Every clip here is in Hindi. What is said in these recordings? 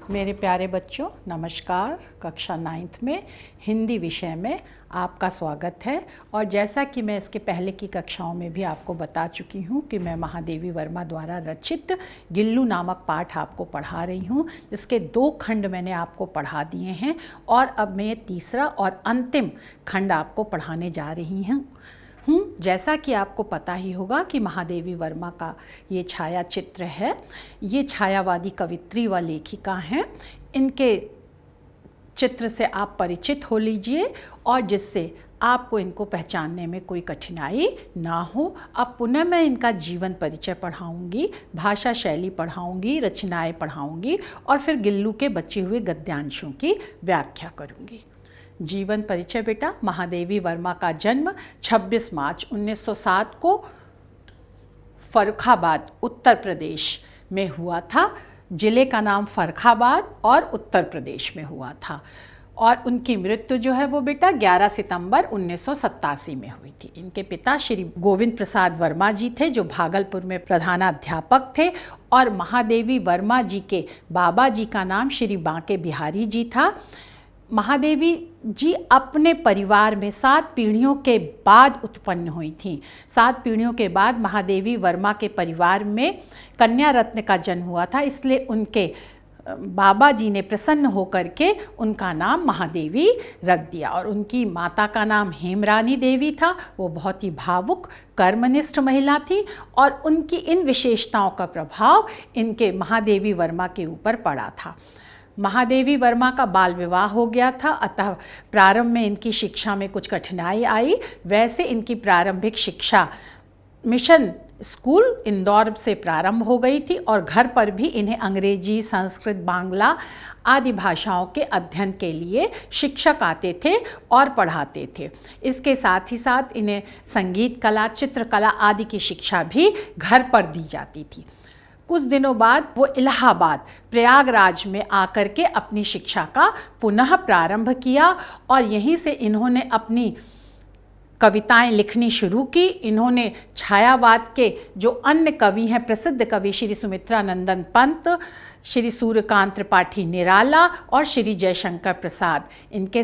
मेरे प्यारे बच्चों, नमस्कार। कक्षा 9th में हिंदी विषय में आपका स्वागत है। और जैसा कि मैं इसके पहले की कक्षाओं में भी आपको बता चुकी हूँ कि मैं महादेवी वर्मा द्वारा रचित गिल्लू नामक पाठ आपको पढ़ा रही हूँ, जिसके 2 खंड मैंने आपको पढ़ा दिए हैं और अब मैं तीसरा और अंतिम खंड आपको पढ़ाने जा रही हूँ। जैसा कि आपको पता ही होगा कि महादेवी वर्मा का ये छाया चित्र है। ये छायावादी कवित्री व लेखिका हैं। इनके चित्र से आप परिचित हो लीजिए और जिससे आपको इनको पहचानने में कोई कठिनाई ना हो। अब पुनः मैं इनका जीवन परिचय पढ़ाऊंगी, भाषा शैली पढ़ाऊंगी, रचनाएं पढ़ाऊंगी और फिर गिल्लू के बचे हुए गद्यांशों की व्याख्या करूंगी। जीवन परिचय बेटा, महादेवी वर्मा का जन्म 26 मार्च 1907 को फर्रुखाबाद उत्तर प्रदेश में हुआ था। ज़िले का नाम फर्रुखाबाद और उत्तर प्रदेश में हुआ था। और उनकी मृत्यु जो है वो बेटा 11 सितंबर 1987 में हुई थी। इनके पिता श्री गोविंद प्रसाद वर्मा जी थे, जो भागलपुर में प्रधानाध्यापक थे। और महादेवी वर्मा जी के बाबा जी का नाम श्री बांके बिहारी जी था। महादेवी जी अपने परिवार में 7 पीढ़ियों के बाद उत्पन्न हुई थीं। 7 पीढ़ियों के बाद महादेवी वर्मा के परिवार में कन्या रत्न का जन्म हुआ था, इसलिए उनके बाबा जी ने प्रसन्न होकर के उनका नाम महादेवी रख दिया। और उनकी माता का नाम हेमरानी देवी था। वो बहुत ही भावुक कर्मनिष्ठ महिला थी और उनकी इन विशेषताओं का प्रभाव इनके महादेवी वर्मा के ऊपर पड़ा था। महादेवी वर्मा का बाल विवाह हो गया था, अतः प्रारंभ में इनकी शिक्षा में कुछ कठिनाई आई। वैसे इनकी प्रारंभिक शिक्षा मिशन स्कूल इंदौर से प्रारंभ हो गई थी और घर पर भी इन्हें अंग्रेजी, संस्कृत, बांग्ला आदि भाषाओं के अध्ययन के लिए शिक्षक आते थे और पढ़ाते थे। इसके साथ ही साथ इन्हें संगीत कला, चित्रकला आदि की शिक्षा भी घर पर दी जाती थी। कुछ दिनों बाद वो इलाहाबाद प्रयागराज में आकर के अपनी शिक्षा का पुनः प्रारंभ किया और यहीं से इन्होंने अपनी कविताएं लिखनी शुरू की। इन्होंने छायावाद के जो अन्य कवि हैं, प्रसिद्ध कवि श्री सुमित्रा नंदन पंत, श्री सूर्यकांत त्रिपाठी निराला और श्री जयशंकर प्रसाद इनके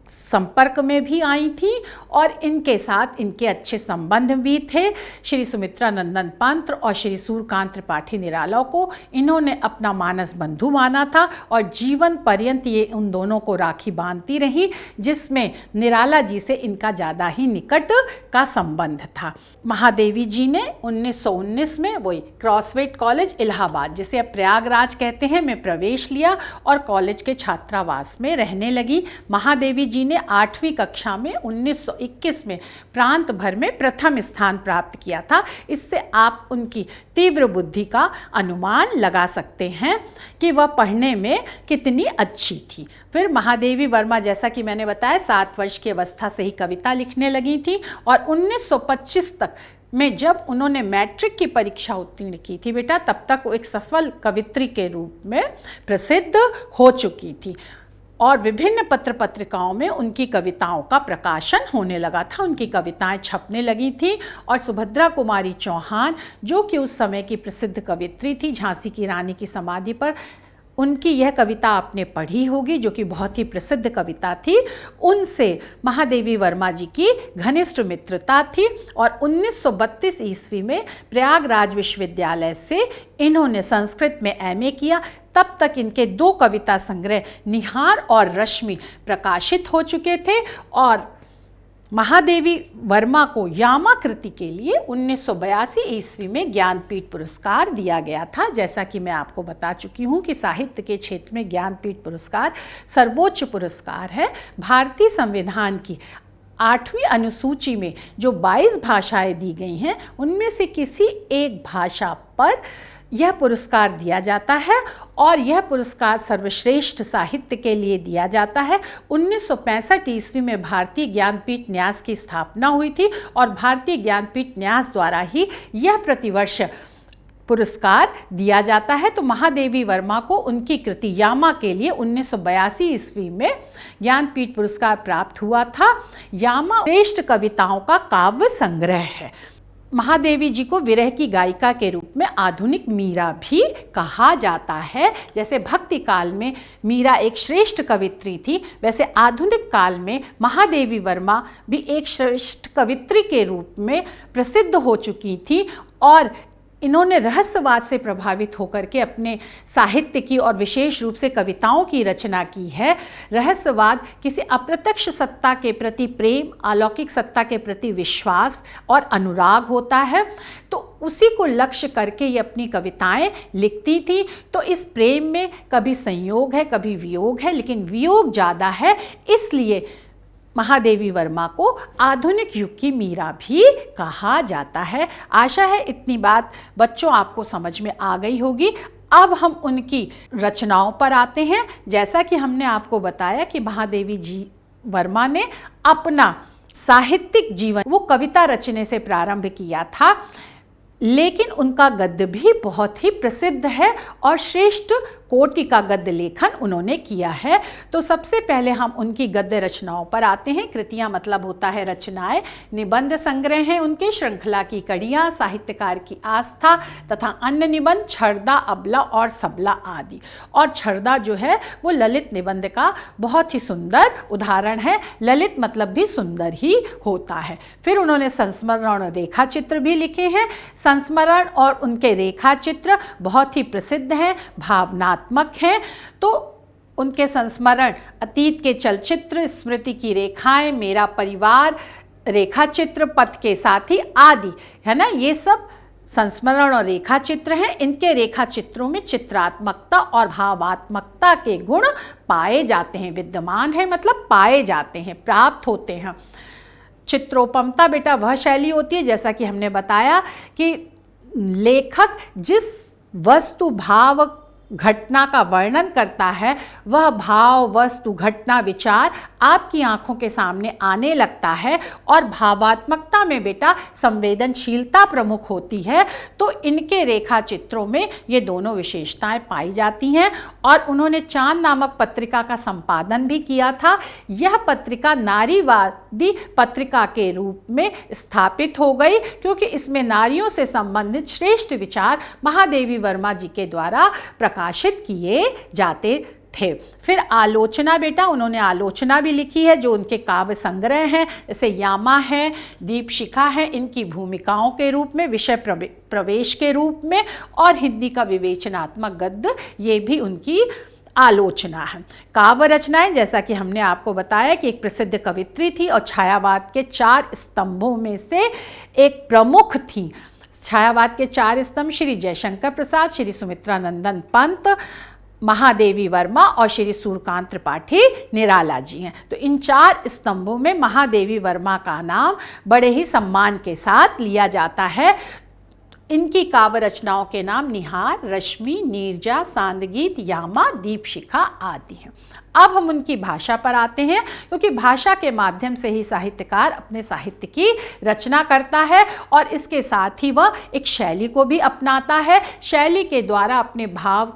संपर्क में भी आई थी और इनके साथ इनके अच्छे संबंध भी थे। श्री सुमित्रा नंदन पंत और श्री सूर्यकांत त्रिपाठी निराला को इन्होंने अपना मानस बंधु माना था और जीवन पर्यंत ये उन दोनों को राखी बांधती रही, जिसमें निराला जी से इनका ज़्यादा ही निकट का संबंध था। महादेवी जी ने 1919 में वही क्रॉसवेट कॉलेज इलाहाबाद, जिसे अब प्रयागराज कहते हैं, में प्रवेश लिया और कॉलेज के छात्रावास में रहने लगी। महादेवी जी ने 8वीं कक्षा में 1921 में प्रांत भर में प्रथम स्थान प्राप्त किया था। इससे आप उनकी तीव्र बुद्धि का अनुमान लगा सकते हैं कि वह पढ़ने में कितनी अच्छी थी। फिर महादेवी वर्मा, जैसा कि मैंने बताया, 7 वर्ष की अवस्था से ही कविता लिखने लगी थी और 1925 तक में जब उन्होंने मैट्रिक की परीक्षा उत्तीर्ण की थी बेटा, तब तक वो एक सफल कवित्री के रूप में प्रसिद्ध हो चुकी थी और विभिन्न पत्र पत्रिकाओं में उनकी कविताओं का प्रकाशन होने लगा था। उनकी कविताएं छपने लगी थी और सुभद्रा कुमारी चौहान, जो कि उस समय की प्रसिद्ध कवित्री थी, झांसी की रानी की समाधि पर उनकी यह कविता आपने पढ़ी होगी, जो कि बहुत ही प्रसिद्ध कविता थी। उनसे महादेवी वर्मा जी की घनिष्ठ मित्रता थी और 1932 ईस्वी में प्रयागराज विश्वविद्यालय से इन्होंने संस्कृत में एमए किया। तब तक इनके 2 कविता संग्रह निहार और रश्मि प्रकाशित हो चुके थे और महादेवी वर्मा को यामा कृति के लिए 1982 ईस्वी में ज्ञानपीठ पुरस्कार दिया गया था। जैसा कि मैं आपको बता चुकी हूँ कि साहित्य के क्षेत्र में ज्ञानपीठ पुरस्कार सर्वोच्च पुरस्कार है। भारतीय संविधान की 8वीं अनुसूची में जो 22 भाषाएं दी गई हैं, उनमें से किसी एक भाषा पर यह पुरस्कार दिया जाता है और यह पुरस्कार सर्वश्रेष्ठ साहित्य के लिए दिया जाता है। 1965 ईस्वी में भारतीय ज्ञानपीठ न्यास की स्थापना हुई थी और भारतीय ज्ञानपीठ न्यास द्वारा ही यह प्रतिवर्ष पुरस्कार दिया जाता है। तो महादेवी वर्मा को उनकी कृति यामा के लिए 1982 ईस्वी में ज्ञानपीठ पुरस्कार प्राप्त हुआ था। यामा श्रेष्ठ कविताओं का काव्य संग्रह है। महादेवी जी को विरह की गायिका के रूप में आधुनिक मीरा भी कहा जाता है। जैसे भक्ति काल में मीरा एक श्रेष्ठ कवित्री थी, वैसे आधुनिक काल में महादेवी वर्मा भी एक श्रेष्ठ कवित्री के रूप में प्रसिद्ध हो चुकी थी और इन्होंने रहस्यवाद से प्रभावित होकर के अपने साहित्य की और विशेष रूप से कविताओं की रचना की है। रहस्यवाद किसी अप्रत्यक्ष सत्ता के प्रति प्रेम, अलौकिक सत्ता के प्रति विश्वास और अनुराग होता है, तो उसी को लक्ष्य करके ये अपनी कविताएं लिखती थी। तो इस प्रेम में कभी संयोग है, कभी वियोग है, लेकिन वियोग ज़्यादा है, इसलिए महादेवी वर्मा को आधुनिक युग की मीरा भी कहा जाता है। आशा है इतनी बात बच्चों आपको समझ में आ गई होगी। अब हम उनकी रचनाओं पर आते हैं। जैसा कि हमने आपको बताया कि महादेवी जी वर्मा ने अपना साहित्यिक जीवन वो कविता रचने से प्रारंभ किया था, लेकिन उनका गद्य भी बहुत ही प्रसिद्ध है और श्रेष्ठ कोटि का गद्य लेखन उन्होंने किया है। तो सबसे पहले हम उनकी गद्य रचनाओं पर आते हैं। कृतियां मतलब होता है रचनाएं, निबंध संग्रह हैं उनके, श्रृंखला की कड़ियां, साहित्यकार की आस्था तथा अन्य निबंध, छरदा, अबला और सबला आदि। और छरदा जो है वो ललित निबंध का बहुत ही सुंदर उदाहरण है। ललित मतलब भी सुंदर ही होता है। फिर उन्होंने संस्मरण और रेखा चित्र भी लिखे हैं। संस्मरण और उनके रेखा चित्र बहुत ही प्रसिद्ध हैं, भावनात्मक हैं। तो उनके संस्मरण अतीत के चलचित्र, स्मृति की रेखाएं, मेरा परिवार, रेखा चित्र, पथ के साथी आदि, है ना, ये सब संस्मरण और रेखा चित्र हैं। इनके रेखा चित्रों में चित्रात्मकता और भावात्मकता के गुण पाए जाते हैं। विद्यमान है मतलब पाए जाते हैं, प्राप्त होते हैं। चित्रोपमता बेटा वह शैली होती है, जैसा कि हमने बताया कि लेखक जिस वस्तु भाव घटना का वर्णन करता है, वह भाव, वस्तु, घटना, विचार आपकी आंखों के सामने आने लगता है। और भावात्मकता में बेटा संवेदनशीलता प्रमुख होती है। तो इनके रेखा चित्रों में ये दोनों विशेषताएं पाई जाती हैं। और उन्होंने चांद नामक पत्रिका का संपादन भी किया था। यह पत्रिका नारीवादी पत्रिका के रूप में स्थापित हो गई, क्योंकि इसमें नारियों से संबंधित श्रेष्ठ विचार महादेवी वर्मा जी के द्वारा प्रकाशित किए जाते थे। फिर आलोचना बेटा, उन्होंने आलोचना भी लिखी है, जो उनके काव्य संग्रह हैं, जैसे यामा है, दीपशिखा है, इनकी भूमिकाओं के रूप में, विषय प्रवेश के रूप में, और हिंदी का विवेचनात्मक गद्य, ये भी उनकी आलोचना है। काव्य रचनाएं, जैसा कि हमने आपको बताया कि एक प्रसिद्ध कवित्री थी और छायावाद के 4 स्तंभों में से एक प्रमुख थी। छायावाद के 4 स्तंभ श्री जयशंकर प्रसाद, श्री सुमित्रा नंदन पंत, महादेवी वर्मा और श्री सूर्यकांत त्रिपाठी निराला जी हैं। तो इन 4 स्तंभों में महादेवी वर्मा का नाम बड़े ही सम्मान के साथ लिया जाता है। इनकी काव्य रचनाओं के नाम निहार, रश्मि, नीरजा, सांदगीत, यामा, दीपशिखा आदि हैं। अब हम उनकी भाषा पर आते हैं, क्योंकि भाषा के माध्यम से ही साहित्यकार अपने साहित्य की रचना करता है और इसके साथ ही वह एक शैली को भी अपनाता है। शैली के द्वारा अपने भाव,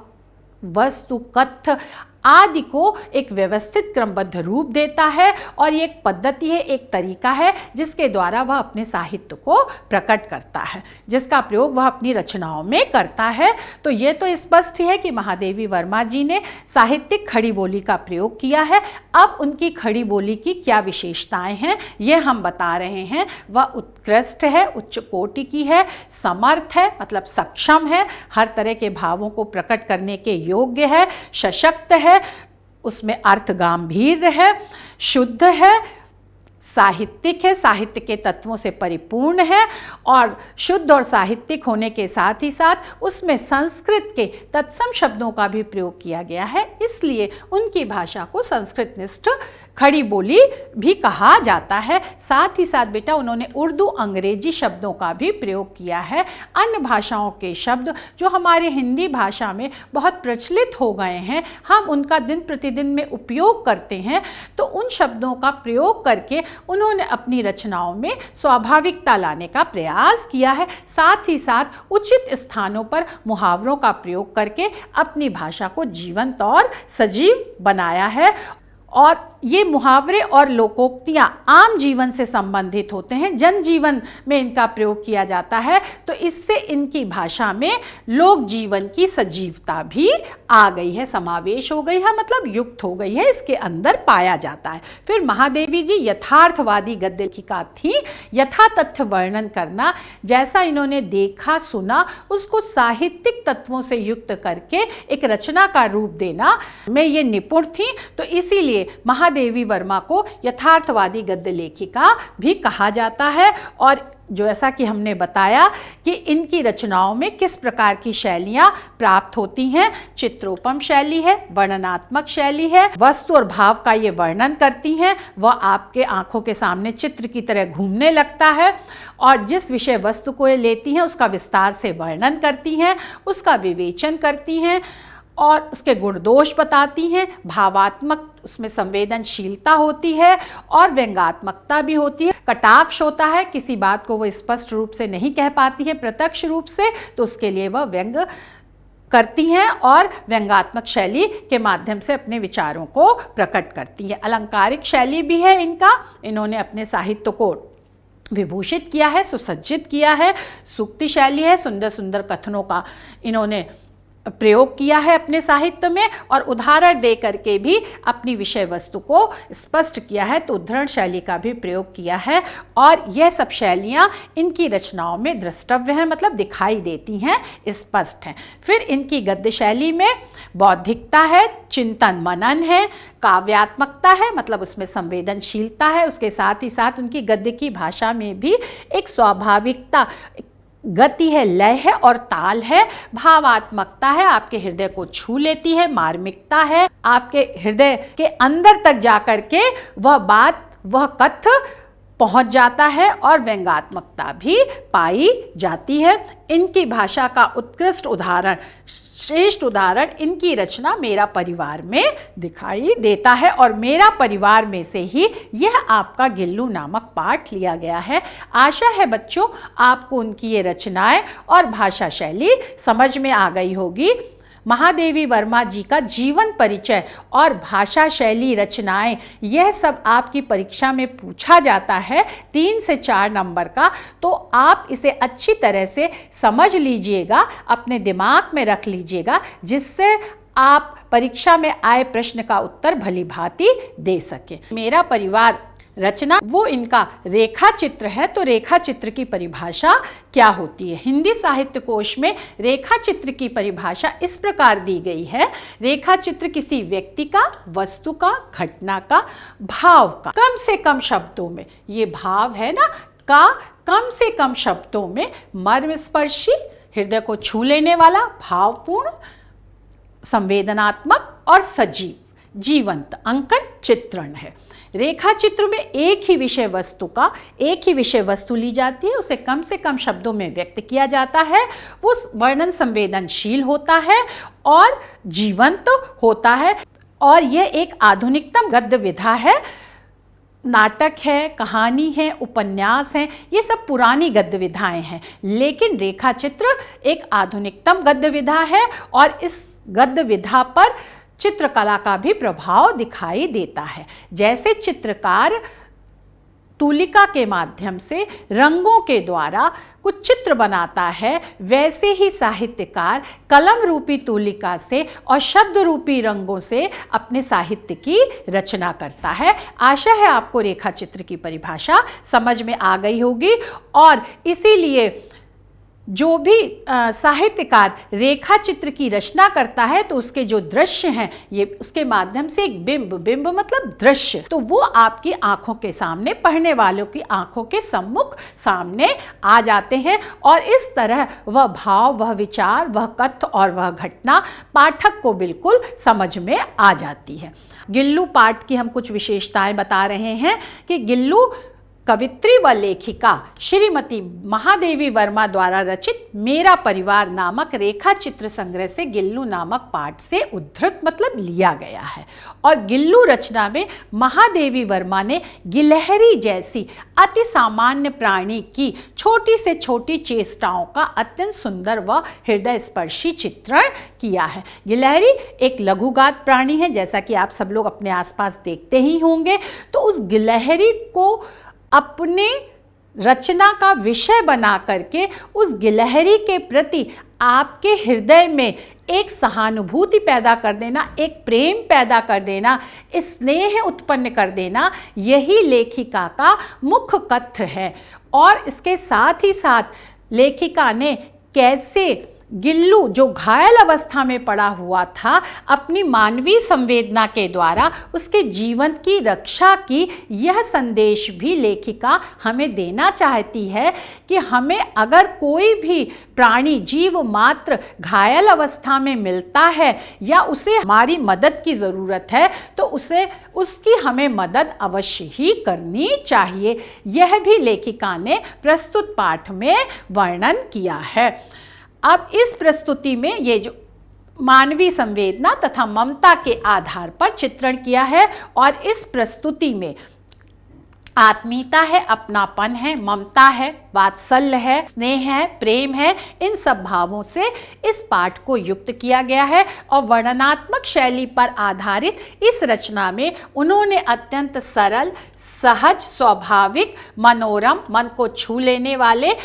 वस्तु, कथ्य आदि को एक व्यवस्थित क्रमबद्ध रूप देता है। और ये एक पद्धति है, एक तरीका है, जिसके द्वारा वह अपने साहित्य को प्रकट करता है, जिसका प्रयोग वह अपनी रचनाओं में करता है। तो ये तो स्पष्ट है कि महादेवी वर्मा जी ने साहित्यिक खड़ी बोली का प्रयोग किया है। अब उनकी खड़ी बोली की क्या विशेषताएं हैं, ये हम बता रहे हैं। वह उत्कृष्ट है, उच्च कोटि की है, समर्थ है मतलब सक्षम है, हर तरह के भावों को प्रकट करने के योग्य है, सशक्त है, उसमें अर्थ गंभीर है, शुद्ध है, साहित्यिक है, साहित्य के तत्वों से परिपूर्ण है। और शुद्ध और साहित्यिक होने के साथ ही साथ उसमें संस्कृत के तत्सम शब्दों का भी प्रयोग किया गया है, इसलिए उनकी भाषा को संस्कृतनिष्ठ खड़ी बोली भी कहा जाता है। साथ ही साथ बेटा उन्होंने उर्दू, अंग्रेजी शब्दों का भी प्रयोग किया है। अन्य भाषाओं के शब्द जो हमारे हिंदी भाषा में बहुत प्रचलित हो गए हैं, हम उनका दिन प्रतिदिन में उपयोग करते हैं, तो उन शब्दों का प्रयोग करके उन्होंने अपनी रचनाओं में स्वाभाविकता लाने का प्रयास किया है। साथ ही साथ उचित स्थानों पर मुहावरों का प्रयोग करके अपनी भाषा को जीवंत और सजीव बनाया है। और ये मुहावरे और लोकोक्तियाँ आम जीवन से संबंधित होते हैं, जनजीवन में इनका प्रयोग किया जाता है, तो इससे इनकी भाषा में लोक जीवन की सजीवता भी आ गई है, समावेश हो गई है, मतलब युक्त हो गई है, इसके अंदर पाया जाता है। फिर महादेवी जी यथार्थवादी गद्य लेखिका थी। यथा तथ्य वर्णन करना, जैसा इन्होंने देखा सुना उसको साहित्यिक तत्वों से युक्त करके एक रचना का रूप देना में ये निपुण थी, तो इसीलिए महादेवी वर्मा को यथार्थवादी गद्य लेखिका भी कहा जाता है। और जैसा कि हमने बताया कि इनकी रचनाओं में किस प्रकार की शैलियाँ प्राप्त होती हैं, चित्रोपम शैली है, वर्णनात्मक शैली है, वस्तु और भाव का ये वर्णन करती हैं, वह आपके आंखों के सामने चित्र की तरह घूमने लगता है, और जिस विषय वस्तु को ये लेती हैं उसका विस्तार से वर्णन करती हैं, उसका विवेचन करती हैं और उसके गुण दोष बताती हैं, भावात्मक उसमें संवेदनशीलता होती है और व्यंग्यात्मकता भी होती है, कटाक्ष होता है, किसी बात को वो स्पष्ट रूप से नहीं कह पाती है प्रत्यक्ष रूप से, तो उसके लिए वह व्यंग करती हैं और व्यंग्यात्मक शैली के माध्यम से अपने विचारों को प्रकट करती है। अलंकारिक शैली भी है इनका, इन्होंने अपने साहित्य को विभूषित किया है, सुसज्जित किया है। सूक्ति शैली है, सुंदर सुंदर कथनों का इन्होंने प्रयोग किया है अपने साहित्य में, और उदाहरण दे करके भी अपनी विषय वस्तु को स्पष्ट किया है, तो उद्धरण शैली का भी प्रयोग किया है। और यह सब शैलियाँ इनकी रचनाओं में द्रष्टव्य हैं, मतलब दिखाई देती हैं, स्पष्ट हैं। फिर इनकी गद्य शैली में बौद्धिकता है, चिंतन मनन है, काव्यात्मकता है, मतलब उसमें संवेदनशीलता है, उसके साथ ही साथ उनकी गद्य की भाषा में भी एक स्वाभाविकता, गति है, लय है और ताल है, भावात्मकता है, आपके हृदय को छू लेती है, मार्मिकता है, आपके हृदय के अंदर तक जाकर के वह बात, वह कथ्य पहुंच जाता है, और व्यंग्यात्मकता भी पाई जाती है। इनकी भाषा का उत्कृष्ट उदाहरण, श्रेष्ठ उदाहरण इनकी रचना मेरा परिवार में दिखाई देता है, और मेरा परिवार में से ही यह आपका गिल्लू नामक पाठ लिया गया है। आशा है बच्चों आपको उनकी ये रचनाएं और भाषा शैली समझ में आ गई होगी। महादेवी वर्मा जी का जीवन परिचय और भाषा शैली रचनाएं, यह सब आपकी परीक्षा में पूछा जाता है 3 से 4 नंबर का, तो आप इसे अच्छी तरह से समझ लीजिएगा, अपने दिमाग में रख लीजिएगा, जिससे आप परीक्षा में आए प्रश्न का उत्तर भली भांति दे सकें। मेरा परिवार रचना वो इनका रेखा चित्र है, तो रेखा चित्र की परिभाषा क्या होती है? हिंदी साहित्य कोश में रेखा चित्र की परिभाषा इस प्रकार दी गई है। रेखा चित्र किसी व्यक्ति का, वस्तु का, घटना का, भाव का कम से कम शब्दों में, ये भाव है ना, का कम से कम शब्दों में मर्मस्पर्शी, हृदय को छू लेने वाला, भावपूर्ण, संवेदनात्मक और सजीव, जीवंत अंकन चित्रण है। रेखा चित्र में एक ही विषय वस्तु ली जाती है, उसे कम से कम शब्दों में व्यक्त किया जाता है, वो वर्णन संवेदनशील होता है और जीवंत होता है, और यह एक आधुनिकतम गद्य विधा है। नाटक है, कहानी है, उपन्यास है, ये सब पुरानी गद्य विधाएं हैं, लेकिन रेखा चित्र एक आधुनिकतम गद्य विधा है, और इस गद्य विधा पर चित्रकला का भी प्रभाव दिखाई देता है। जैसे चित्रकार तूलिका के माध्यम से रंगों के द्वारा कुछ चित्र बनाता है, वैसे ही साहित्यकार कलम रूपी तूलिका से और शब्द रूपी रंगों से अपने साहित्य की रचना करता है। आशा है आपको रेखा चित्र की परिभाषा समझ में आ गई होगी, और इसीलिए जो भी साहित्यकार रेखा चित्र की रचना करता है, तो उसके जो दृश्य हैं, ये उसके माध्यम से एक बिंब मतलब दृश्य, तो वो आपकी आंखों के सामने, पढ़ने वालों की आंखों के सम्मुख सामने आ जाते हैं, और इस तरह वह भाव, वह विचार, वह कथ्य और वह घटना पाठक को बिल्कुल समझ में आ जाती है। गिल्लू पाठ की हम कुछ विशेषताएं बता रहे हैं कि गिल्लू कवित्री व लेखिका श्रीमती महादेवी वर्मा द्वारा रचित मेरा परिवार नामक रेखा चित्र संग्रह से गिल्लू नामक पाठ से उद्धृत मतलब लिया गया है। और गिल्लू रचना में महादेवी वर्मा ने गिलहरी जैसी अति सामान्य प्राणी की छोटी से छोटी चेष्टाओं का अत्यंत सुंदर व हृदय स्पर्शी चित्रण किया है। गिलहरी एक लघुगात प्राणी है, जैसा कि आप सब लोग अपने आसपास देखते ही होंगे। तो उस गिलहरी को अपने रचना का विषय बना करके उस गिलहरी के प्रति आपके हृदय में एक सहानुभूति पैदा कर देना, एक प्रेम पैदा कर देना, स्नेह उत्पन्न कर देना, यही लेखिका का मुख्य कथ्य है। और इसके साथ ही साथ लेखिका ने कैसे गिल्लू जो घायल अवस्था में पड़ा हुआ था, अपनी मानवीय संवेदना के द्वारा उसके जीवन की रक्षा की, यह संदेश भी लेखिका हमें देना चाहती है कि हमें अगर कोई भी प्राणी जीव मात्र घायल अवस्था में मिलता है या उसे हमारी मदद की ज़रूरत है तो उसकी हमें मदद अवश्य ही करनी चाहिए। यह भी लेखिका ने प्रस्तुत पाठ में वर्णन किया है। अब इस प्रस्तुति में ये जो मानवीय संवेदना तथा ममता के आधार पर चित्रण किया है, और इस प्रस्तुति में आत्मीयता है, अपनापन है, ममता है, वात्सल्य है, स्नेह है, प्रेम है, इन सब भावों से इस पाठ को युक्त किया गया है। और वर्णनात्मक शैली पर आधारित इस रचना में उन्होंने अत्यंत सरल, सहज, स्वाभाविक, मनोरम, मन को छू लेने वाले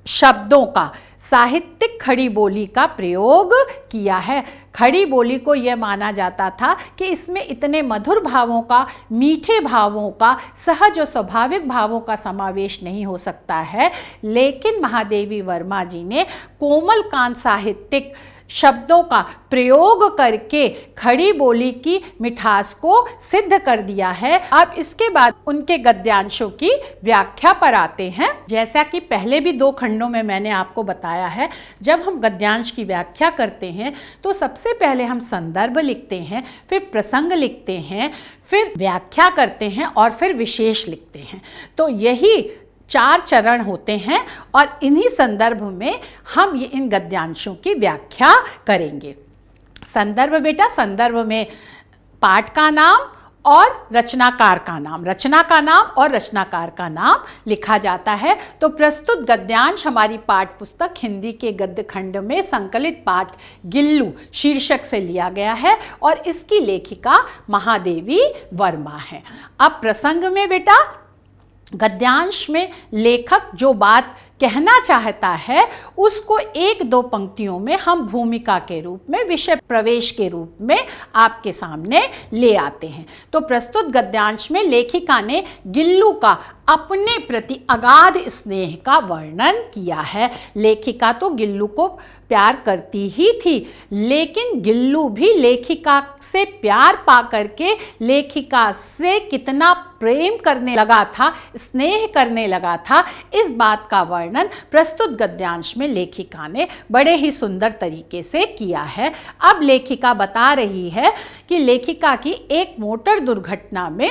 शब्दों का, साहित्यिक खड़ी बोली का प्रयोग किया है। खड़ी बोली को यह माना जाता था कि इसमें इतने मधुर भावों का, मीठे भावों का, सहज और स्वाभाविक भावों का समावेश नहीं हो सकता है, लेकिन महादेवी वर्मा जी ने कोमल कांत साहित्यिक शब्दों का प्रयोग करके खड़ी बोली की मिठास को सिद्ध कर दिया है। अब इसके बाद उनके गद्यांशों की व्याख्या पर आते हैं। जैसा कि पहले भी 2 खंडों में मैंने आपको बताया है, जब हम गद्यांश की व्याख्या करते हैं तो सबसे पहले हम संदर्भ लिखते हैं, फिर प्रसंग लिखते हैं, फिर व्याख्या करते हैं और फिर विशेष लिखते हैं। तो यही 4 चरण होते हैं और इन्हीं संदर्भ में हम इन गद्यांशों की व्याख्या करेंगे। संदर्भ बेटा, संदर्भ में पाठ का नाम और रचनाकार का नाम, रचना का नाम और रचनाकार का नाम लिखा जाता है। तो प्रस्तुत गद्यांश हमारी पाठ पुस्तक हिंदी के गद्य खंड में संकलित पाठ गिल्लू शीर्षक से लिया गया है और इसकी लेखिका महादेवी वर्मा है। अब प्रसंग में बेटा, गद्यांश में लेखक जो बात कहना चाहता है उसको 1-2 पंक्तियों में हम भूमिका के रूप में, विषय प्रवेश के रूप में आपके सामने ले आते हैं। तो प्रस्तुत गद्यांश में लेखिका ने गिल्लू का अपने प्रति अगाध स्नेह का वर्णन किया है। लेखिका तो गिल्लू को प्यार करती ही थी, लेकिन गिल्लू भी लेखिका से प्यार पा करके लेखिका से कितना प्रेम करने लगा था, स्नेह करने लगा था, इस बात का वर्णन प्रस्तुत गद्यांश में लेखिका ने बड़े ही सुंदर तरीके से किया है। अब लेखिका बता रही है कि लेखिका की एक मोटर दुर्घटना में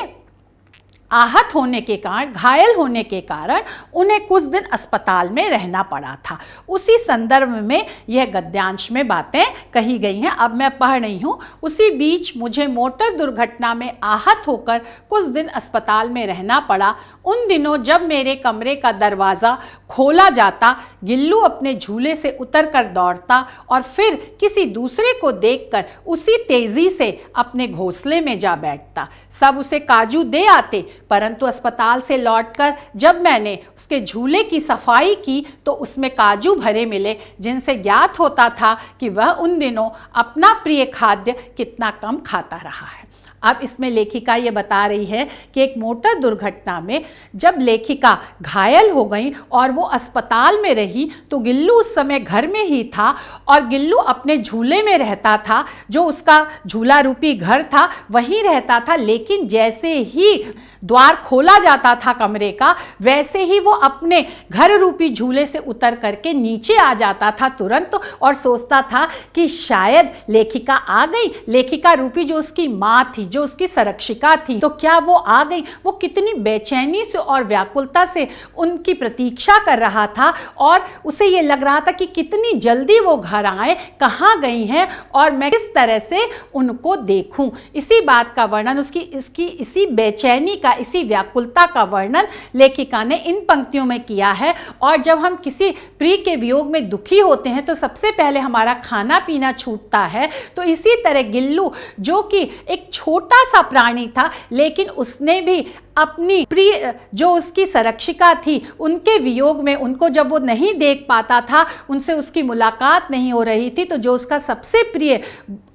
आहत होने के कारण, घायल होने के कारण उन्हें कुछ दिन अस्पताल में रहना पड़ा था। उसी संदर्भ में यह गद्यांश में बातें कही गई हैं। अब मैं पढ़ रही हूँ। उसी बीच मुझे मोटर दुर्घटना में आहत होकर कुछ दिन अस्पताल में रहना पड़ा। उन दिनों जब मेरे कमरे का दरवाज़ा खोला जाता, गिल्लू अपने झूले से उतरकर दौड़ता और फिर किसी दूसरे को देखकर उसी तेज़ी से अपने घोंसले में जा बैठता। सब उसे काजू दे आते, परंतु अस्पताल से लौटकर जब मैंने उसके झूले की सफाई की तो उसमें काजू भरे मिले, जिनसे ज्ञात होता था कि वह उन दिनों अपना प्रिय खाद्य कितना कम खाता रहा है। अब इसमें लेखिका ये बता रही है कि एक मोटर दुर्घटना में जब लेखिका घायल हो गई और वो अस्पताल में रही तो गिल्लू उस समय घर में ही था और गिल्लू अपने झूले में रहता था, जो उसका झूला रूपी घर था वहीं रहता था। लेकिन जैसे ही द्वार खोला जाता था कमरे का, वैसे ही वो अपने घर रूपी झूले से उतर करके नीचे आ जाता था तुरंत और सोचता था कि शायद लेखिका आ गई। लेखिका रूपी जो उसकी माँ थी, थी, जो उसकी संरक्षिका थी, तो क्या वो आ गई? वो कितनी बेचैनी से और व्याकुलता से उनकी प्रतीक्षा कर रहा था और उसे ये लग रहा था कि कितनी जल्दी वो घर आए, कहाँ गई हैं और मैं किस तरह से उनको देखूं। इसी बात का वर्णन, इसकी इसी बेचैनी का, इसी व्याकुलता का वर्णन लेखिका ने इन पंक्तियों में किया है। और जब हम किसी प्रिय के वियोग में दुखी होते हैं तो सबसे पहले हमारा खाना पीना छूटता है। तो इसी तरह गिल्लू, जो कि एक छोटा सा प्राणी था, लेकिन उसने भी अपनी प्रिय, जो उसकी संरक्षिका थी, उनके वियोग में, उनको जब वो नहीं देख पाता था, उनसे उसकी मुलाकात नहीं हो रही थी, तो जो उसका सबसे प्रिय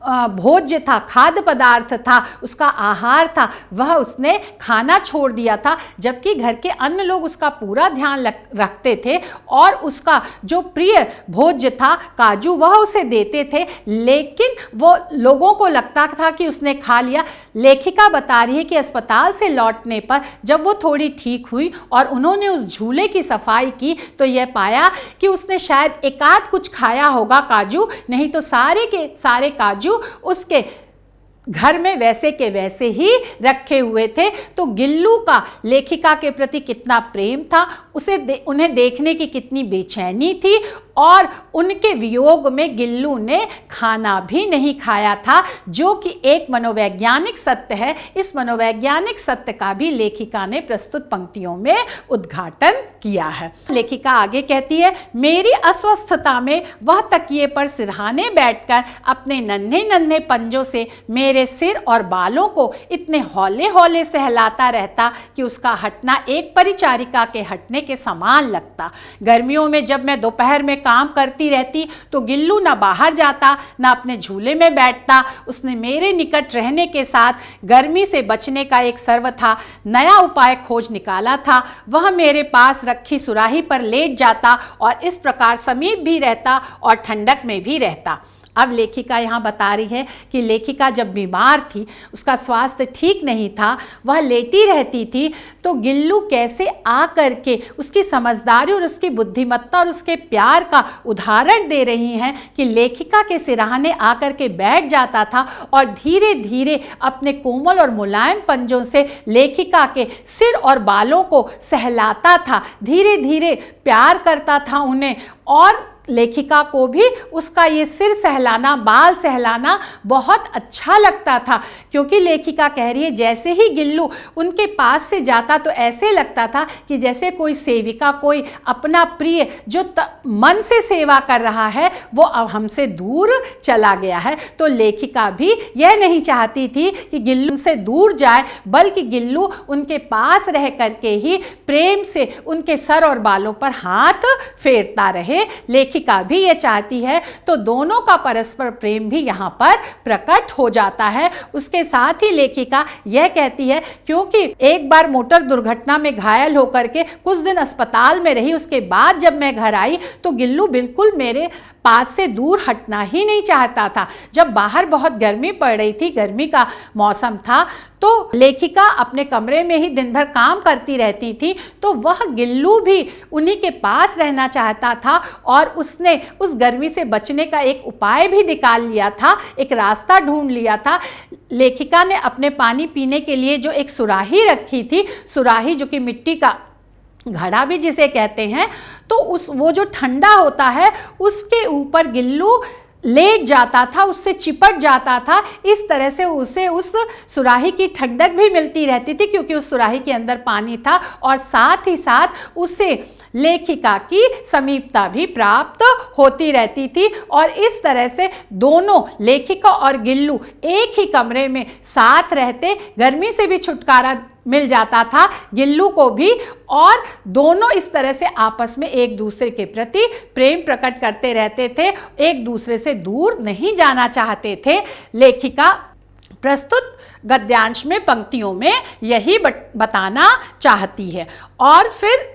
भोज्य था, खाद्य पदार्थ था, उसका आहार था, वह उसने खाना छोड़ दिया था। जबकि घर के अन्य लोग उसका पूरा ध्यान रखते थे और उसका जो प्रिय भोज्य था काजू, वह उसे देते थे, लेकिन वो लोगों को लगता था कि उसने खा लिया। लेखिका बता रही है कि अस्पताल से लौटने पर जब वो थोड़ी ठीक हुई और उन्होंने उस झूले की सफाई की, तो यह पाया कि उसने शायद एकाध कुछ खाया होगा काजू, नहीं तो सारे के सारे काजू उसके घर में वैसे के वैसे ही रखे हुए थे। तो गिल्लू का लेखिका के प्रति कितना प्रेम था, उन्हें देखने की कितनी बेचैनी थी, और उनके वियोग में गिल्लू ने खाना भी नहीं खाया था, जो कि एक मनोवैज्ञानिक सत्य है। इस मनोवैज्ञानिक सत्य का भी लेखिका ने प्रस्तुत पंक्तियों में उद्घाटन किया है। लेखिका आगे कहती है, मेरी अस्वस्थता में वह तकिए पर सिरहाने बैठकर अपने नन्हे नन्हे पंजों से मेरे सिर और बालों को इतने हौले हौले सहलाता रहता कि उसका हटना एक परिचारिका के हटने के समान लगता। गर्मियों में जब मैं दोपहर में काम करती रहती तो गिल्लू ना बाहर जाता, ना अपने झूले में बैठता। उसने मेरे निकट रहने के साथ गर्मी से बचने का एक सर्वथा नया उपाय खोज निकाला था। वह मेरे पास रखी सुराही पर लेट जाता और इस प्रकार समीप भी रहता और ठंडक में भी रहता। अब लेखिका यहाँ बता रही है कि लेखिका जब बीमार थी, उसका स्वास्थ्य ठीक नहीं था, वह लेटी रहती थी, तो गिल्लू कैसे आ करके उसकी समझदारी और उसकी बुद्धिमत्ता और उसके प्यार का उदाहरण दे रही हैं कि लेखिका के सिरहाने आकर के बैठ जाता था और धीरे धीरे अपने कोमल और मुलायम पंजों से लेखिका के सिर और बालों को सहलाता था, धीरे धीरे प्यार करता था उन्हें। और लेखिका को भी उसका ये सिर सहलाना, बाल सहलाना बहुत अच्छा लगता था, क्योंकि लेखिका कह रही है जैसे ही गिल्लू उनके पास से जाता तो ऐसे लगता था कि जैसे कोई सेविका, कोई अपना प्रिय जो मन से सेवा कर रहा है, वो अब हमसे दूर चला गया है। तो लेखिका भी यह नहीं चाहती थी कि गिल्लू से दूर जाए, बल्कि गिल्लू उनके पास रह करके ही प्रेम से उनके सर और बालों पर हाथ फेरता रहे। लेखिका भी ये चाहती है, तो दोनों का परस्पर प्रेम भी यहाँ पर प्रकट हो जाता है। उसके साथ ही लेखिका यह कहती है, क्योंकि एक बार मोटर दुर्घटना में घायल होकर के कुछ दिन अस्पताल में रही, उसके बाद जब मैं घर आई तो गिल्लू बिल्कुल मेरे पास से दूर हटना ही नहीं चाहता था। जब बाहर बहुत गर्मी पड़ रही थी, गर्मी का मौसम था, तो लेखिका अपने कमरे में ही दिन भर काम करती रहती थी, तो वह गिल्लू भी उन्हीं के पास रहना चाहता था और उसने उस गर्मी से बचने का एक उपाय भी निकाल लिया था, एक रास्ता ढूंढ लिया था। लेखिका ने अपने पानी पीने के लिए जो एक सुराही रखी थी, सुराही जो कि मिट्टी का घड़ा भी जिसे कहते हैं, तो वो जो ठंडा होता है उसके ऊपर गिल्लू लेट जाता था, उससे चिपट जाता था। इस तरह से उसे उस सुराही की ठंडक भी मिलती रहती थी, क्योंकि उस सुराही के अंदर पानी था, और साथ ही साथ उसे लेखिका की समीपता भी प्राप्त होती रहती थी। और इस तरह से दोनों, लेखिका और गिल्लू, एक ही कमरे में साथ रहते, गर्मी से भी छुटकारा मिल जाता था गिल्लू को भी, और दोनों इस तरह से आपस में एक दूसरे के प्रति प्रेम प्रकट करते रहते थे, एक दूसरे से दूर नहीं जाना चाहते थे। लेखिका प्रस्तुत गद्यांश में पंक्तियों में यही बताना चाहती है। और फिर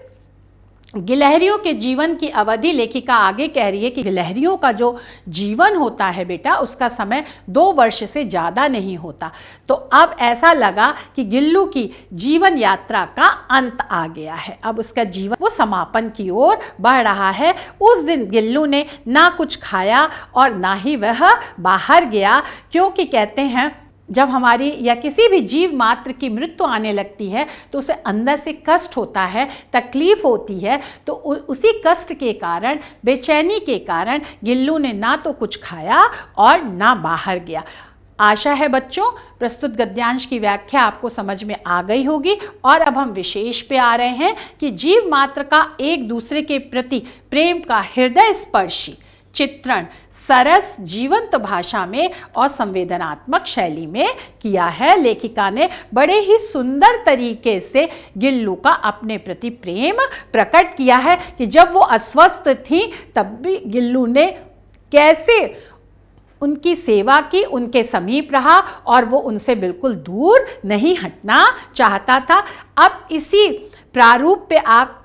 गिलहरियों के जीवन की अवधि लेखिका आगे कह रही है कि गिलहरियों का जो जीवन होता है बेटा, उसका समय 2 वर्ष से ज़्यादा नहीं होता। तो अब ऐसा लगा कि गिल्लू की जीवन यात्रा का अंत आ गया है, अब उसका जीवन वो समापन की ओर बढ़ रहा है। उस दिन गिल्लू ने ना कुछ खाया और ना ही वह बाहर गया, क्योंकि कहते हैं जब हमारी या किसी भी जीव मात्र की मृत्यु आने लगती है तो उसे अंदर से कष्ट होता है, तकलीफ होती है। तो उसी कष्ट के कारण, बेचैनी के कारण गिल्लू ने ना तो कुछ खाया और ना बाहर गया। आशा है बच्चों प्रस्तुत गद्यांश की व्याख्या आपको समझ में आ गई होगी। और अब हम विशेष पे आ रहे हैं कि जीव मात्र का एक दूसरे के प्रति प्रेम का हृदय स्पर्शी चित्रण सरस जीवंत भाषा में और संवेदनात्मक शैली में किया है। लेखिका ने बड़े ही सुंदर तरीके से गिल्लू का अपने प्रति प्रेम प्रकट किया है कि जब वो अस्वस्थ थी तब भी गिल्लू ने कैसे उनकी सेवा की, उनके समीप रहा और वो उनसे बिल्कुल दूर नहीं हटना चाहता था। अब इसी प्रारूप पे आप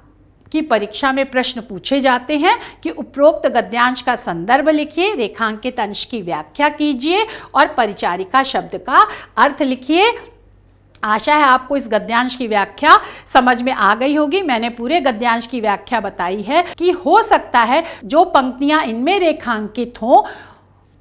की परीक्षा में प्रश्न पूछे जाते हैं कि उपरोक्त गद्यांश का संदर्भ लिखिए, रेखांकित अंश की व्याख्या कीजिए और परिचारिका शब्द का अर्थ लिखिए। आशा है आपको इस गद्यांश की व्याख्या समझ में आ गई होगी। मैंने पूरे गद्यांश की व्याख्या बताई है कि हो सकता है जो पंक्तियां इनमें रेखांकित हों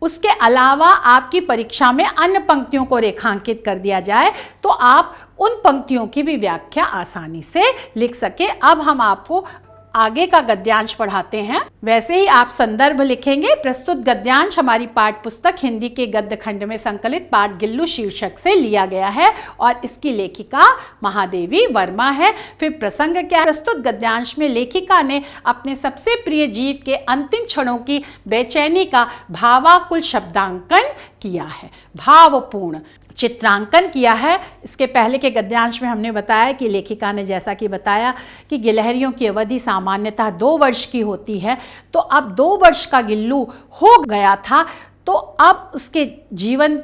उसके अलावा आपकी परीक्षा में अन्य पंक्तियों को रेखांकित कर दिया जाए तो आप उन पंक्तियों की भी व्याख्या आसानी से लिख सके। अब हम आपको आगे का गद्यांश पढ़ाते हैं। वैसे ही आप संदर्भ लिखेंगे। प्रस्तुत गद्यांश हमारी पाठ्य पुस्तक हिंदी के गद्य खंड में संकलित पाठ गिल्लू शीर्षक से लिया गया है और इसकी लेखिका महादेवी वर्मा है। फिर प्रसंग क्या है? प्रस्तुत गद्यांश में लेखिका ने अपने सबसे प्रिय जीव के अंतिम क्षणों की बेचैनी का भावाकुल शब्दांकन किया है, भावपूर्ण चित्रांकन किया है। इसके पहले के गद्यांश में हमने बताया कि लेखिका ने जैसा कि बताया कि गिलहरियों की अवधि सामान्यतः 2 वर्ष की होती है, तो अब 2 वर्ष का गिल्लू हो गया था, तो अब उसके जीवन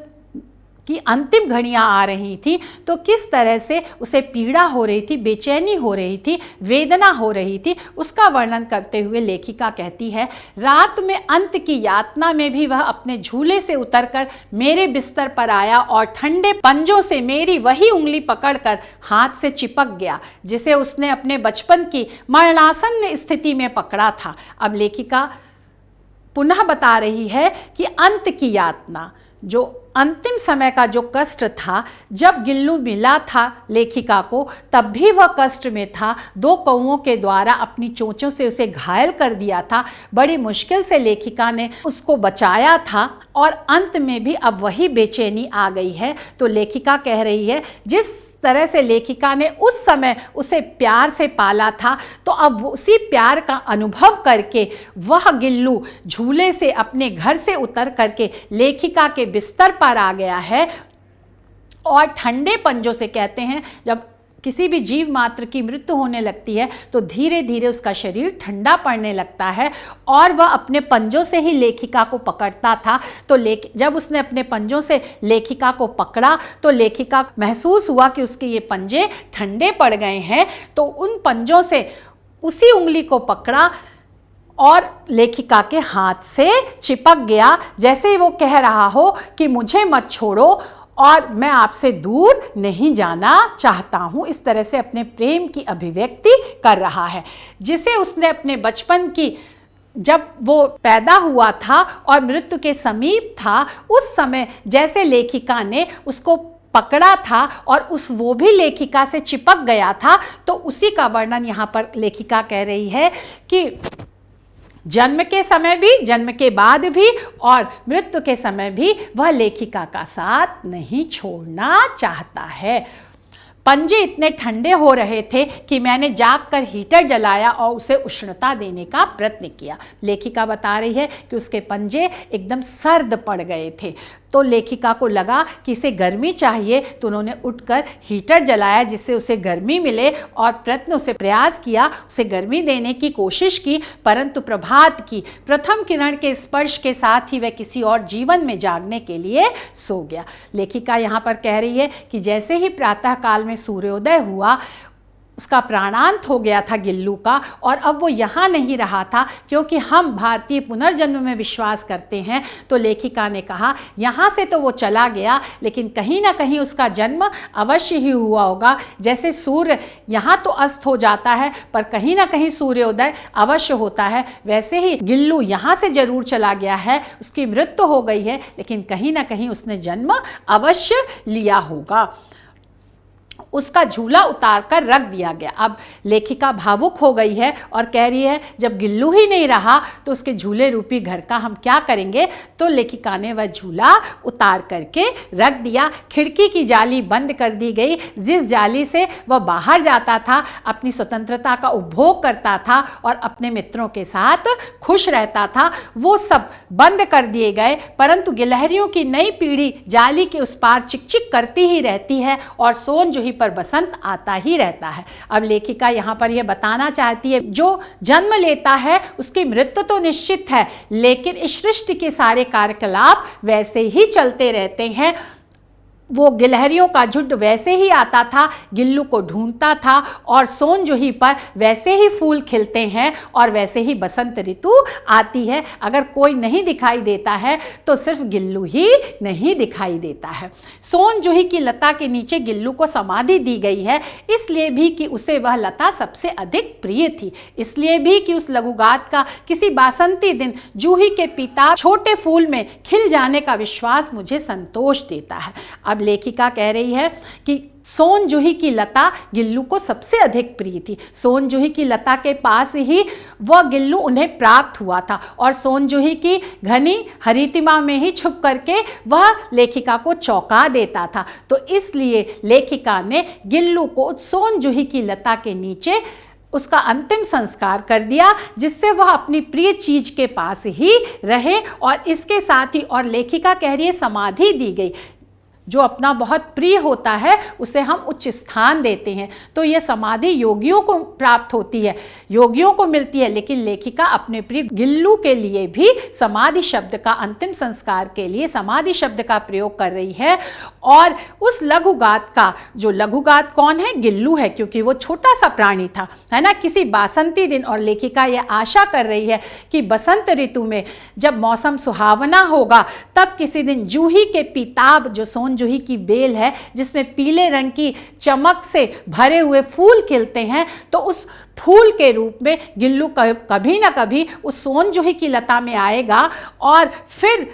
की अंतिम घड़ियां आ रही थी, तो किस तरह से उसे पीड़ा हो रही थी, बेचैनी हो रही थी, वेदना हो रही थी, उसका वर्णन करते हुए लेखिका कहती है, रात में अंत की यातना में भी वह अपने झूले से उतरकर मेरे बिस्तर पर आया और ठंडे पंजों से मेरी वही उंगली पकड़कर हाथ से चिपक गया जिसे उसने अपने बचपन की मरणासन्न स्थिति में पकड़ा था। अब लेखिका पुनः बता रही है कि अंत की यातना, जो अंतिम समय का जो कष्ट था, जब गिल्लू मिला था लेखिका को तब भी वह कष्ट में था। 2 कौओं के द्वारा अपनी चोंचों से उसे घायल कर दिया था, बड़ी मुश्किल से लेखिका ने उसको बचाया था और अंत में भी अब वही बेचैनी आ गई है। तो लेखिका कह रही है जिस तरह से लेखिका ने उस समय उसे प्यार से पाला था, तो अब उसी प्यार का अनुभव करके वह गिल्लू झूले से अपने घर से उतर करके लेखिका के बिस्तर पर आ गया है और ठंडे पंजों से, कहते हैं जब किसी भी जीव मात्र की मृत्यु होने लगती है तो धीरे धीरे उसका शरीर ठंडा पड़ने लगता है और वह अपने पंजों से ही लेखिका को पकड़ता था। तो जब उसने अपने पंजों से लेखिका को पकड़ा तो लेखिका महसूस हुआ कि उसके ये पंजे ठंडे पड़ गए हैं, तो उन पंजों से उसी उंगली को पकड़ा और लेखिका के हाथ से चिपक गया, जैसे ही वो कह रहा हो कि मुझे मत छोड़ो और मैं आपसे दूर नहीं जाना चाहता हूँ। इस तरह से अपने प्रेम की अभिव्यक्ति कर रहा है, जिसे उसने अपने बचपन की, जब वो पैदा हुआ था और मृत्यु के समीप था, उस समय जैसे लेखिका ने उसको पकड़ा था और वो भी लेखिका से चिपक गया था, तो उसी का वर्णन यहाँ पर लेखिका कह रही है कि जन्म के समय भी, जन्म के बाद भी और मृत्यु के समय भी वह लेखिका का साथ नहीं छोड़ना चाहता है। पंजे इतने ठंडे हो रहे थे कि मैंने जागकर हीटर जलाया और उसे उष्णता देने का प्रयत्न किया। लेखिका बता रही है कि उसके पंजे एकदम सर्द पड़ गए थे, तो लेखिका को लगा कि इसे गर्मी चाहिए, तो उन्होंने उठकर हीटर जलाया जिससे उसे गर्मी मिले और प्रयास किया, उसे गर्मी देने की कोशिश की, परंतु प्रभात की प्रथम किरण के स्पर्श के साथ ही वह किसी और जीवन में जागने के लिए सो गया। लेखिका यहाँ पर कह रही है कि जैसे ही प्रातः काल में सूर्योदय हुआ, उसका प्राणांत हो गया था गिल्लू का, और अब वो यहाँ नहीं रहा था। क्योंकि हम भारतीय पुनर्जन्म में विश्वास करते हैं, तो लेखिका ने कहा यहाँ से तो वो चला गया, लेकिन कहीं ना कहीं उसका जन्म अवश्य ही हुआ होगा। जैसे सूर्य यहाँ तो अस्त हो जाता है, पर कहीं ना कहीं सूर्योदय अवश्य होता है, वैसे ही गिल्लू यहाँ से जरूर चला गया है, उसकी मृत्यु हो गई है, लेकिन कहीं ना कहीं उसने जन्म अवश्य लिया होगा। उसका झूला उतार कर रख दिया गया। अब लेखिका भावुक हो गई है और कह रही है जब गिल्लू ही नहीं रहा तो उसके झूले रूपी घर का हम क्या करेंगे। तो लेखिका ने वह झूला उतार करके रख दिया। खिड़की की जाली बंद कर दी गई, जिस जाली से वह बाहर जाता था, अपनी स्वतंत्रता का उपभोग करता था और अपने मित्रों के साथ खुश रहता था, वो सब बंद कर दिए गए। परंतु गिलहरियों की नई पीढ़ी जाली के उस पार चिकचिक करती ही रहती है और सोनजोही पर बसंत आता ही रहता है। अब लेखिका यहाँ पर यह बताना चाहती है, जो जन्म लेता है उसकी मृत्यु तो निश्चित है, लेकिन इस सृष्टि के सारे कार्यकलाप वैसे ही चलते रहते हैं। वो गिलहरियों का झुंड वैसे ही आता था, गिल्लू को ढूंढता था, और सोनजोही पर वैसे ही फूल खिलते हैं और वैसे ही बसंत ऋतु आती है। अगर कोई नहीं दिखाई देता है तो सिर्फ गिल्लू ही नहीं दिखाई देता है। सोनजोही की लता के नीचे गिल्लू को समाधि दी गई है, इसलिए भी कि उसे वह लता सबसे अधिक प्रिय थी, इसलिए भी कि उस लघुगात का किसी बासंती दिन जूही के पिता छोटे फूल में खिल जाने का विश्वास मुझे संतोष देता है। अब लेखिका कह रही है कि सोनजोही की लता गिल्लू को सबसे अधिक प्रिय थी। सोनजोही की लता के पास ही वह गिल्लू उन्हें प्राप्त हुआ था और सोनजोही की घनी हरितिमा में ही छुप करके वह लेखिका को चौंका देता था। तो इसलिए लेखिका ने गिल्लू को सोनजोही की लता के नीचे उसका अंतिम संस्कार कर दिया, जिससे वह अपनी प्रिय चीज के पास ही रहे। और इसके साथ ही और लेखिका कह रही है समाधि दी गई। जो अपना बहुत प्रिय होता है उसे हम उच्च स्थान देते हैं, तो यह समाधि योगियों को प्राप्त होती है, योगियों को मिलती है। लेकिन लेखिका अपने प्रिय गिल्लू के लिए भी समाधि शब्द का, अंतिम संस्कार के लिए समाधि शब्द का प्रयोग कर रही है। और उस लघुगात का, जो लघुगात कौन है, गिल्लू है, क्योंकि वो छोटा सा प्राणी था, है ना, किसी बासंती दिन। और लेखिका यह आशा कर रही है कि बसंत ऋतु में जब मौसम सुहावना होगा, तब किसी दिन जूही के पीताब, जो सोनजोही की बेल है जिसमें पीले रंग की चमक से भरे हुए फूल खिलते हैं, तो उस फूल के रूप में गिल्लू कभी ना कभी उस सोनजोही की लता में आएगा। और फिर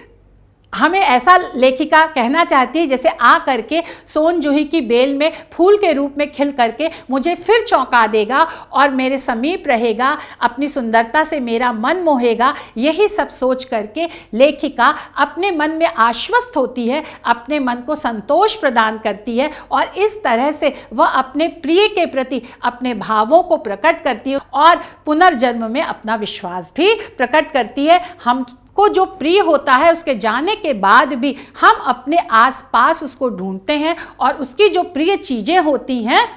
हमें ऐसा लेखिका कहना चाहती है जैसे आ करके सोनजोही की बेल में फूल के रूप में खिल करके मुझे फिर चौंका देगा और मेरे समीप रहेगा, अपनी सुंदरता से मेरा मन मोहेगा। यही सब सोच करके लेखिका अपने मन में आश्वस्त होती है, अपने मन को संतोष प्रदान करती है और इस तरह से वह अपने प्रिय के प्रति अपने भावों को प्रकट करती है और पुनर्जन्म में अपना विश्वास भी प्रकट करती है। हम को जो प्रिय होता है उसके जाने के बाद भी हम अपने आसपास उसको ढूंढते हैं और उसकी जो प्रिय चीज़ें होती हैं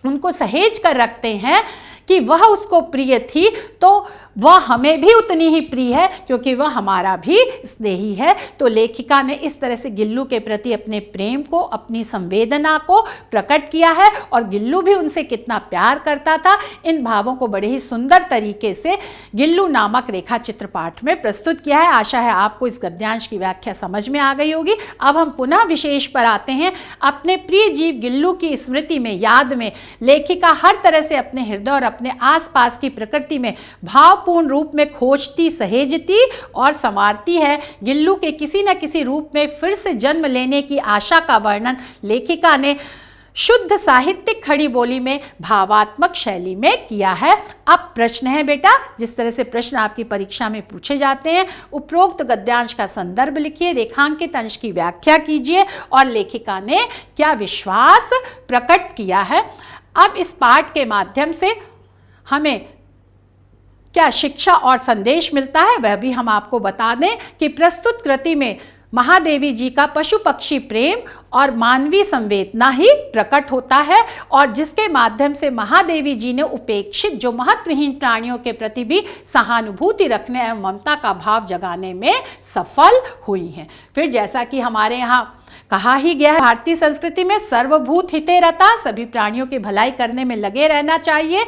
उनको सहेज कर रखते हैं कि वह उसको प्रिय थी, तो वह हमें भी उतनी ही प्रिय है क्योंकि वह हमारा भी स्नेही है। तो लेखिका ने इस तरह से गिल्लू के प्रति अपने प्रेम को, अपनी संवेदना को प्रकट किया है और गिल्लू भी उनसे कितना प्यार करता था। इन भावों को बड़े ही सुंदर तरीके से गिल्लू नामक रेखा चित्र पाठ में प्रस्तुत किया है। आशा है आपको इस गद्यांश की व्याख्या समझ में आ गई होगी। अब हम पुनः विशेष पर आते हैं। अपने प्रिय जीव गिल्लू की स्मृति में, याद में लेखिका हर तरह से अपने हृदय और अपने आसपास की प्रकृति में भावपूर्ण रूप में खोजती, सहेजती और संवारती है। गिल्लू के किसी न किसी रूप में फिर से जन्म लेने की आशा का वर्णन लेखिका ने शुद्ध साहित्यिक खड़ी बोली में भावात्मक शैली में किया है। अब प्रश्न है बेटा, जिस तरह से प्रश्न आपकी परीक्षा में पूछे जाते हैं, उपरोक्त गद्यांश का संदर्भ लिखिए, रेखांकित अंश की व्याख्या कीजिए और लेखिका ने क्या विश्वास प्रकट किया है। अब इस पाठ के माध्यम से हमें क्या शिक्षा और संदेश मिलता है वह भी हम आपको बता दें कि प्रस्तुत कृति में महादेवी जी का पशु पक्षी प्रेम और मानवीय संवेदना ही प्रकट होता है, और जिसके माध्यम से महादेवी जी ने उपेक्षित जो महत्वहीन प्राणियों के प्रति भी सहानुभूति रखने एवं ममता का भाव जगाने में सफल हुई हैं। फिर जैसा कि हमारे यहाँ कहा ही गया है, भारतीय संस्कृति में सर्वभूत हिते रता, सभी प्राणियों की भलाई करने में लगे रहना चाहिए।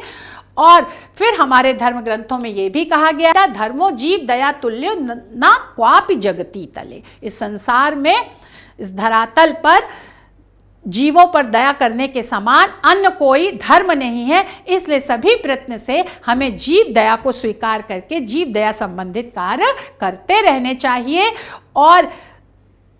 और फिर हमारे धर्म ग्रंथों में ये भी कहा गया है, धर्मो जीव दया तुल्यो ना क्वापि जगती तले। इस संसार में, इस धरातल पर जीवों पर दया करने के समान अन्य कोई धर्म नहीं है। इसलिए सभी प्रयत्न से हमें जीव दया को स्वीकार करके जीव दया संबंधित कार्य करते रहने चाहिए। और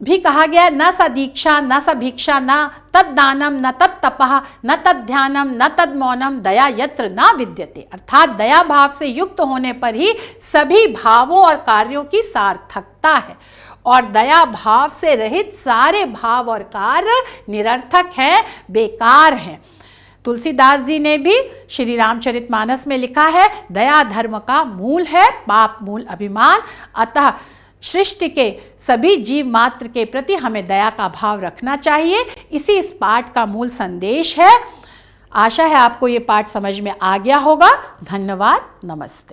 भी कहा गया, न स दीक्षा न स भिक्षा न तद दानम न तद तपः न तद ध्यानम न तद मौनम दया यत्र न विद्यते। अर्थात दया भाव से युक्त होने पर ही सभी भावों और कार्यों की सार्थकता है, और दया भाव से रहित सारे भाव और कार्य निरर्थक हैं, बेकार हैं। तुलसीदास जी ने भी श्री रामचरितमानस में लिखा है, दया धर्म का मूल है, पाप मूल अभिमान। अतः सृष्टि के सभी जीव मात्र के प्रति हमें दया का भाव रखना चाहिए। इसी इस पाठ का मूल संदेश है। आशा है आपको ये पाठ समझ में आ गया होगा। धन्यवाद। नमस्ते।